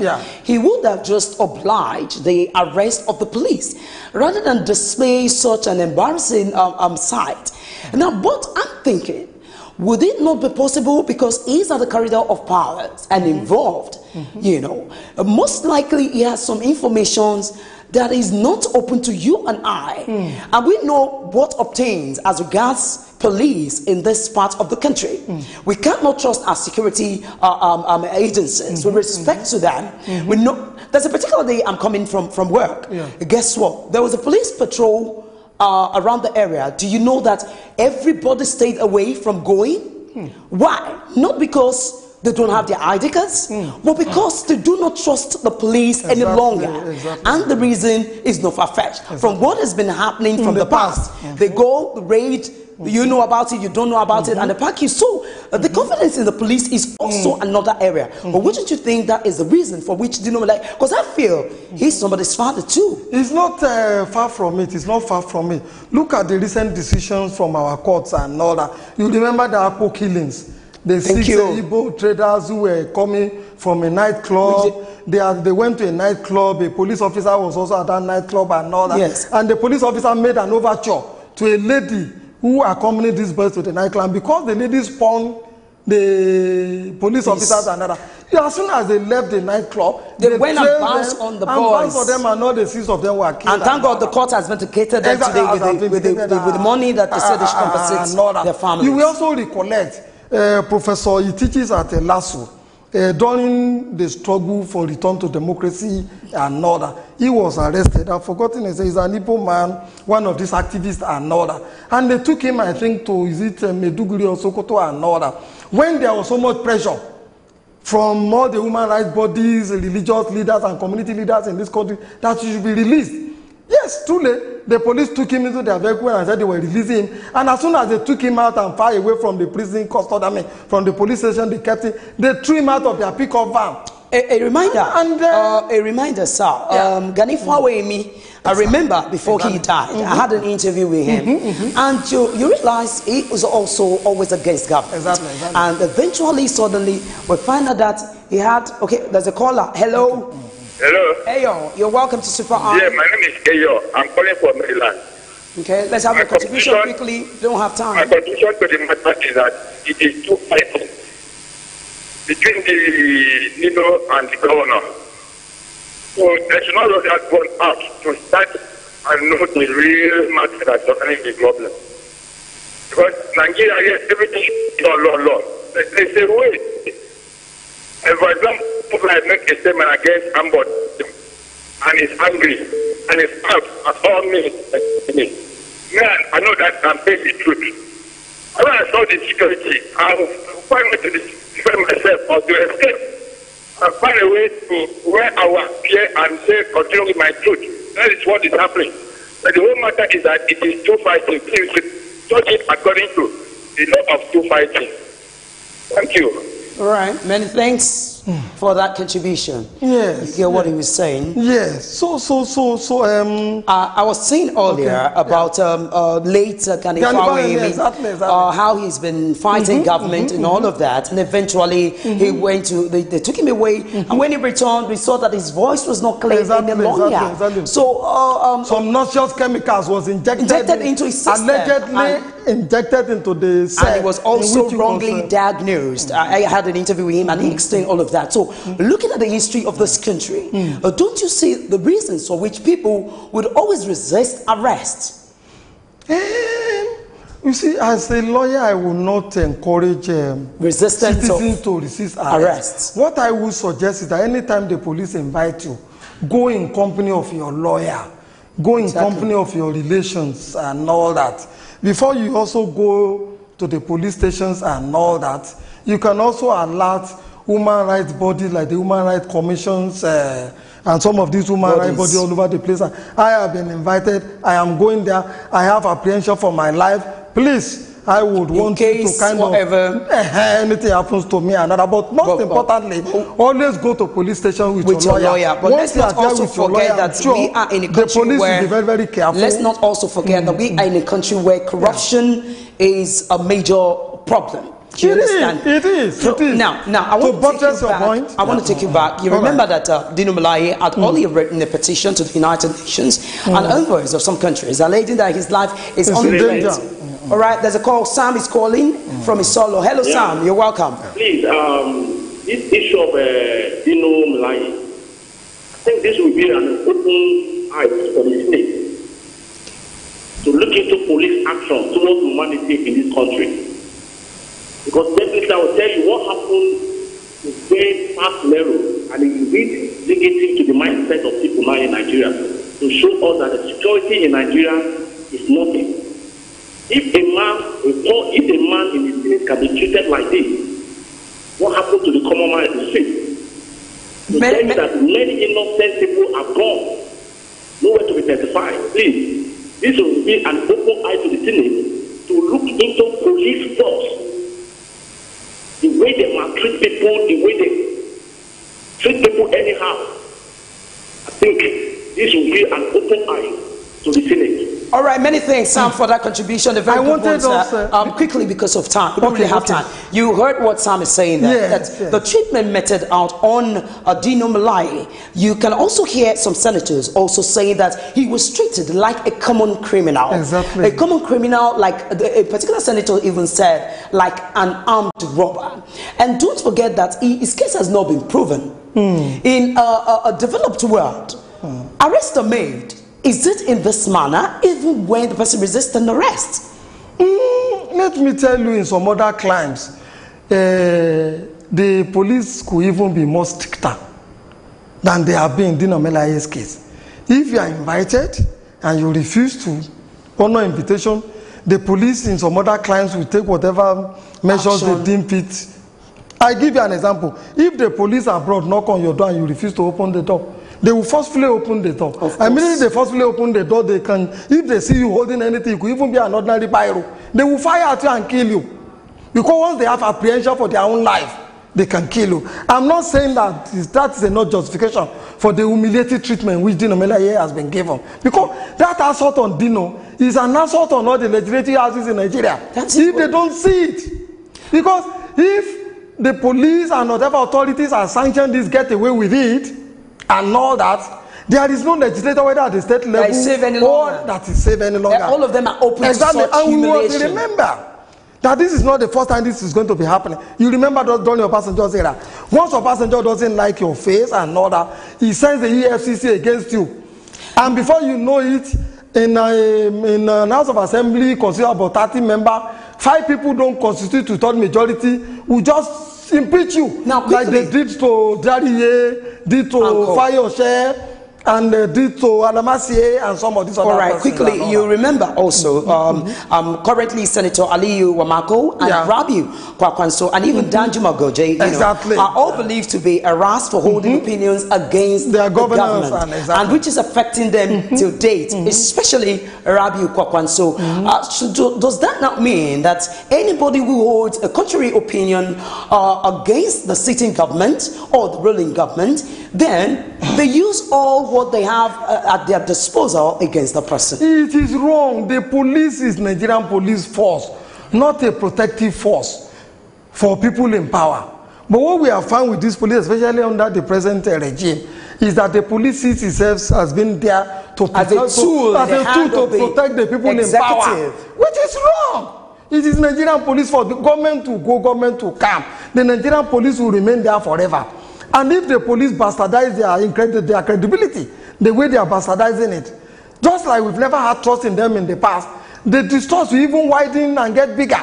he would have just obliged the arrest of the police rather than display such an embarrassing sight. Now, but I'm thinking, would it not be possible, because he's at the corridor of powers and involved, you know, most likely he has some information that is not open to you and I. And we know what obtains as regards police in this part of the country. We cannot trust our security agencies with respect to them. We know there's a particular day I'm coming from work. Guess what? There was a police patrol around the area. Do you know that everybody stayed away from going? Why? Not because they don't have their ID cards, but because they do not trust the police any longer. And the reason is not far-fetched. From what has been happening from the past, they go, raid, you know about it, you don't know about it, and they pack you. So the confidence in the police is also another area. But wouldn't you think that is the reason for which, you know, like, because I feel he's somebody's father too. It's not far from it. It's not far from it. Look at the recent decisions from our courts and all that. You remember the Akpo killings? The 6 Igbo traders who were coming from a nightclub. They went to a nightclub. A police officer was also at that nightclub and all that. And the police officer made an overture to a lady who accompanied these boys to the nightclub. And because the lady spawned the police officers and other, as soon as they left the nightclub, they went and bounced on the boys. And bounced on them, and all the 6 of them were killed. And thank God the court has vindicated them today with the money that they said they should compensate their families. You will also recollect Professor, he teaches at LASU. During the struggle for return to democracy and all that, he was arrested. I've forgotten his name. He's an Igbo man, one of these activists and all that. And they took him, I think, to Maiduguri or Sokoto and all that. When there was so much pressure from all the human rights bodies, religious leaders and community leaders in this country that he should be released. Yes, truly. The police took him into their vehicle and said they were releasing him. And as soon as they took him out and far away from the prison custody, from the police station, they kept him. They threw him out of their pickup van. A reminder, sir. Gani Fawemi, I remember before he died, I had an interview with him, and you realize he was also always against government. And eventually, suddenly, we find out that he had. Okay, there's a caller. Hello. Hello. Ayo, you're welcome to Super Eye. Yeah, my name is Ayo. I'm calling from Maryland. Okay, let's have a contribution quickly. Don't have time. My contribution to the matter is that it is two fighting between the Nino and the governor. So there should not have gone out to start and know the real matter that's happening the problem. Because Nigeria, yes, everything is law. There's a way. And for example, people like make a statement against Ambod and is angry and is out at all means. Man, I know that I'm saying the truth. When I saw the security, I was trying to defend myself or to escape. I find a way to where I was here and say, continue with my truth. That is what is happening. But the whole matter is that it is two fighting. Please judge it according to the law of two fighting. Thank you. All right, many thanks for that contribution. Yes. You hear what he was saying? Yes. I was saying earlier about late Gani Fawemi, how he's been fighting government and all of that, and eventually he went to, they took him away, and when he returned, we saw that his voice was not clear any longer. So some noxious chemicals was injected into his system. Allegedly injected into the cell. And he was also wrongly diagnosed. I had an interview with him and he explained all of that. So looking at the history of this country, don't you see the reasons for which people would always resist arrest? You see, as a lawyer, I will not encourage citizens to resist arrest. What I would suggest is that anytime the police invite you, go in company of your lawyer. go in company of your relations and all that. Before you also go to the police stations and all that, you can also alert human rights bodies like the Human Rights Commissions and some of these human rights bodies all over the place. I have been invited. I am going there. I have apprehension for my life. Please, I would want you to kind of anything happens to me and another. But most importantly, always go to police station with your lawyer. But let's not also forget that we are in a country where will be very, very careful. Let's not also forget that we are in a country where corruption is a major problem. You understand? It is. Now, I want to take you back. I want to take you back. You remember that Dino Melaye had only written a petition to the United Nations and envoys of some countries alleging that his life is under threat. All right, there's a call. Sam is calling from Isolo. Hello, Sam. You're welcome. Please, this issue of Dino Melaye, I think this will be an open eye for the state to look into police action towards humanity in this country. Because definitely I will tell you what happened is very fast narrow and it will be negative to the mindset of people now in Nigeria to show us that the security in Nigeria is nothing. If a man in the state can be treated like this, what happened to the common man in the street? To tell you that many innocent people are gone, nowhere to be identified. Please, this will be an open eye to the Senate to look into police force. The way they maltreat people, the way they treat people anyhow. I think this will be an open eye to the Senate. All right, many thanks, Sam, for that contribution. The very good ones, quickly because of time. We don't really have time. You heard what Sam is saying there. That the treatment meted out on Dino Melaye. You can also hear some senators also saying that he was treated like a common criminal. Exactly. A common criminal, like a particular senator even said, like an armed robber. And don't forget that his case has not been proven. In a developed world, arrests are made. Is it in this manner, even when the person resists an arrest? Let me tell you, in some other crimes, the police could even be more stricter than they have been in Dino Melaye's case. If you are invited and you refuse to honor invitation, the police in some other crimes will take whatever measures they deem fit. I give you an example. If the police abroad knock on your door and you refuse to open the door, they will forcefully open the door. Immediately they forcefully open the door, they can, if they see you holding anything, it could even be an ordinary biro. They will fire at you and kill you. Because once they have apprehension for their own life, they can kill you. I'm not saying that is not justification for the humiliating treatment which Dino Melaye has been given. Because that assault on Dino is an assault on all the legislative houses in Nigeria. If they don't see it. Because if the police and whatever authorities are sanctioned this, get away with it, and all that, there is no legislator whether at the state level that is safe any longer. All of them are open to such and humiliation. We must remember that this is not the first time this is going to be happening. You remember during your passenger era, once a passenger doesn't like your face and all that, he sends the EFCC against you, and before you know it, in an House of Assembly consider about 30 members, 5 people don't constitute to third majority, will just impeach you. Now, like they did to Dariye, did to Fayose, and did to Alamasie and some of these other persons. Quickly, you remember also currently Senator Aliyu Wamako and Rabiu Kwakwanso and even Danjuma Goje are all believed to be harassed for holding opinions against their government and which is affecting them till date, especially Rabiu Kwakwanso. So does that not mean that anybody who holds a contrary opinion against the sitting government or the ruling government, then they use all what they have at their disposal against the person? It is wrong. The police is Nigerian police force, not a protective force for people in power. But what we have found with this police, especially under the present regime, is that the police sees itself as being there to protect, to protect the people in power, which is wrong. It is Nigerian police force. The government to go, government to come. The Nigerian police will remain there forever. And if the police bastardize their credibility, the way they are bastardizing it, just like we've never had trust in them in the past, the distrust will even widen and get bigger.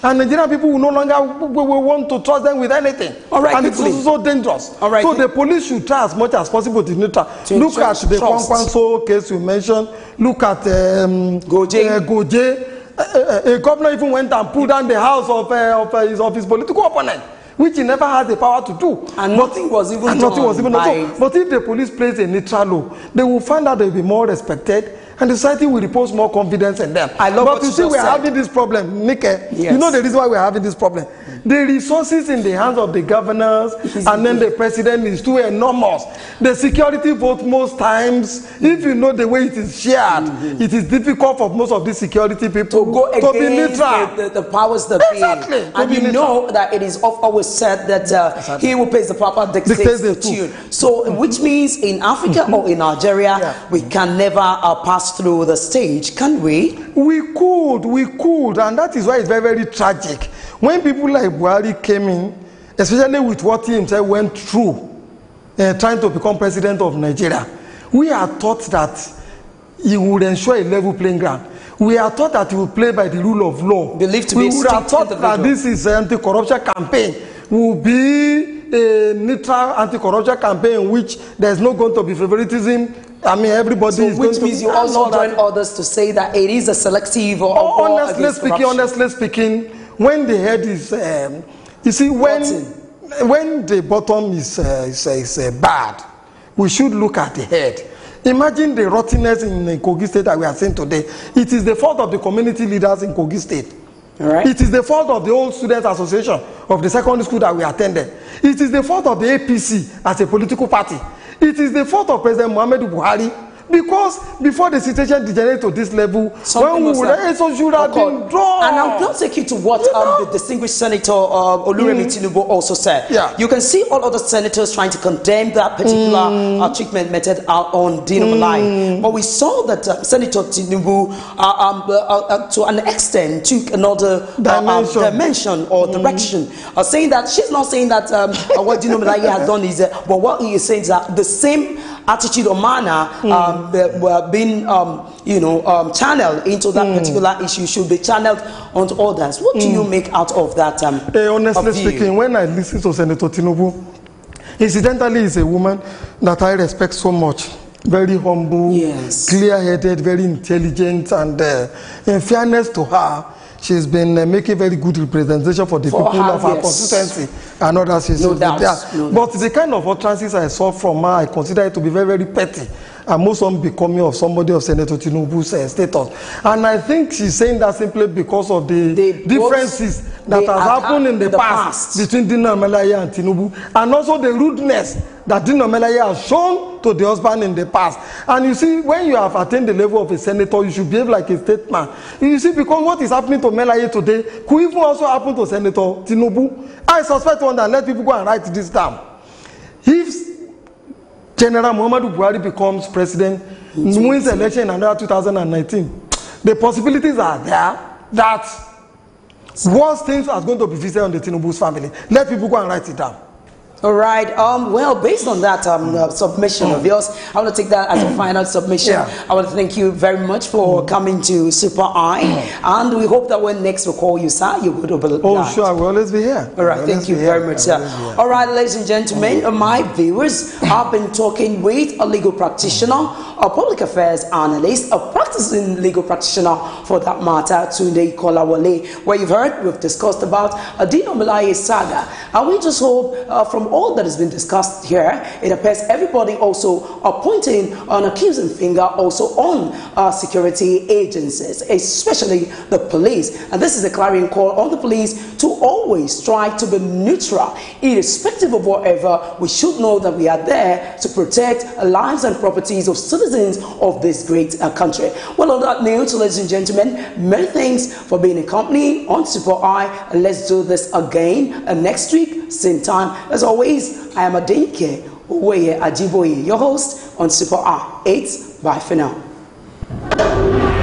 And Nigerian people will no longer will want to trust them with anything. All right, and it's also so dangerous. All right, so the police should try as much as possible to neutral. Look at the Kwankwanso case you mentioned. Look at Goje. A governor even went and pulled down the house of his political opponent, which he never had the power to do. And nothing was even done. But if the police plays a neutral law, they will find out they will be more respected, and the society will repose more confidence in them. I love but what you see, we are having this problem, Nike. Yes. You know the reason why we are having this problem. The resources in the hands of the governors and then the president is too enormous. The security vote most times, if you know the way it is shared, it is difficult for most of these security people to go against be neutral. The powers that be. And you know that it is always said that he who pays the proper dictates the tune. So, which means in Africa or in Nigeria, we can never pass through the stage, can we? We could, and that is why it's very, very tragic. When people like Buhari came in, especially with what he himself went through, trying to become president of Nigeria, we are taught that he would ensure a level playing ground. We are taught that he would play by the rule of law. We would have thought that this is an anti-corruption campaign. Will be a neutral anti-corruption campaign in which there is not going to be favoritism. I mean, everybody is going to... Which means you also join others to say that it is a selective or honestly speaking, when the head is... you see, when the bottom is bad, we should look at the head. Imagine the rottenness in Kogi State that we are seeing today. It is the fault of the community leaders in Kogi State. Right. It is the fault of the old students association of the secondary school that we attended. It is the fault of the APC as a political party. It is the fault of President Muhammadu Buhari, because before the situation degenerated to this level, when we would have been drawn. And I'll now take you to what the distinguished Senator Oluremi Tinubu also said. Yeah. You can see all other senators trying to condemn that particular treatment method on Dino Malai. But we saw that Senator Tinubu, to an extent, took another dimension or direction, saying that she's not saying that what Dino Malai has done is, but what he is saying is that the same attitude or manner were being, channeled into that particular issue should be channeled onto others. What do you make out of that? Honestly speaking, when I listen to Senator Tinubu, incidentally, is a woman that I respect so much. Very humble, clear-headed, very intelligent, and in fairness to her, she's been making very good representation for the people of her constituency and others. No doubt. But the kind of utterances I saw from her, I consider it to be very, very petty. And most of them becoming of somebody of Senator Tinubu's status. And I think she's saying that simply because of the differences that have happened in the past between Dino Melaye and Tinubu, and also the rudeness that Dino Melaye has shown to the husband in the past. And you see, when you have attained the level of a senator, you should behave like a statesman. You see, because what is happening to Melaye today could even also happen to Senator Tinubu. I suspect one that let people go and write this down. If General Muhammadu Buhari becomes president, wins the election in another 2019, the possibilities are there that worse things are going to be visited on the Tinubu's family. Let people go and write it down. All right. Well, based on that submission of yours, I want to take that as a final submission. I want to thank you very much for coming to Super Eye, and we hope that when next we call you, sir, you would oblige. Oh, sure, we'll always be here. All right. Thank you very much, sir. All right, ladies and gentlemen, my viewers, I've been talking with a legal practitioner, a public affairs analyst, a practicing legal practitioner for that matter, Tunde Kolawole, where you've heard we've discussed about Dino Melaye saga, and we just hope from all that has been discussed here, it appears everybody also are pointing an accusing finger also on security agencies, especially the police. And this is a clarion call on the police to always try to be neutral, irrespective of whatever. We should know that we are there to protect lives and properties of citizens of this great country. Well, on that note, ladies and gentlemen, many thanks for being a company on Super Eye. Let's do this again next week, same time. As always, I am Adenike Uweye Ajiboye, your host on Super Eye 8. Bye for now.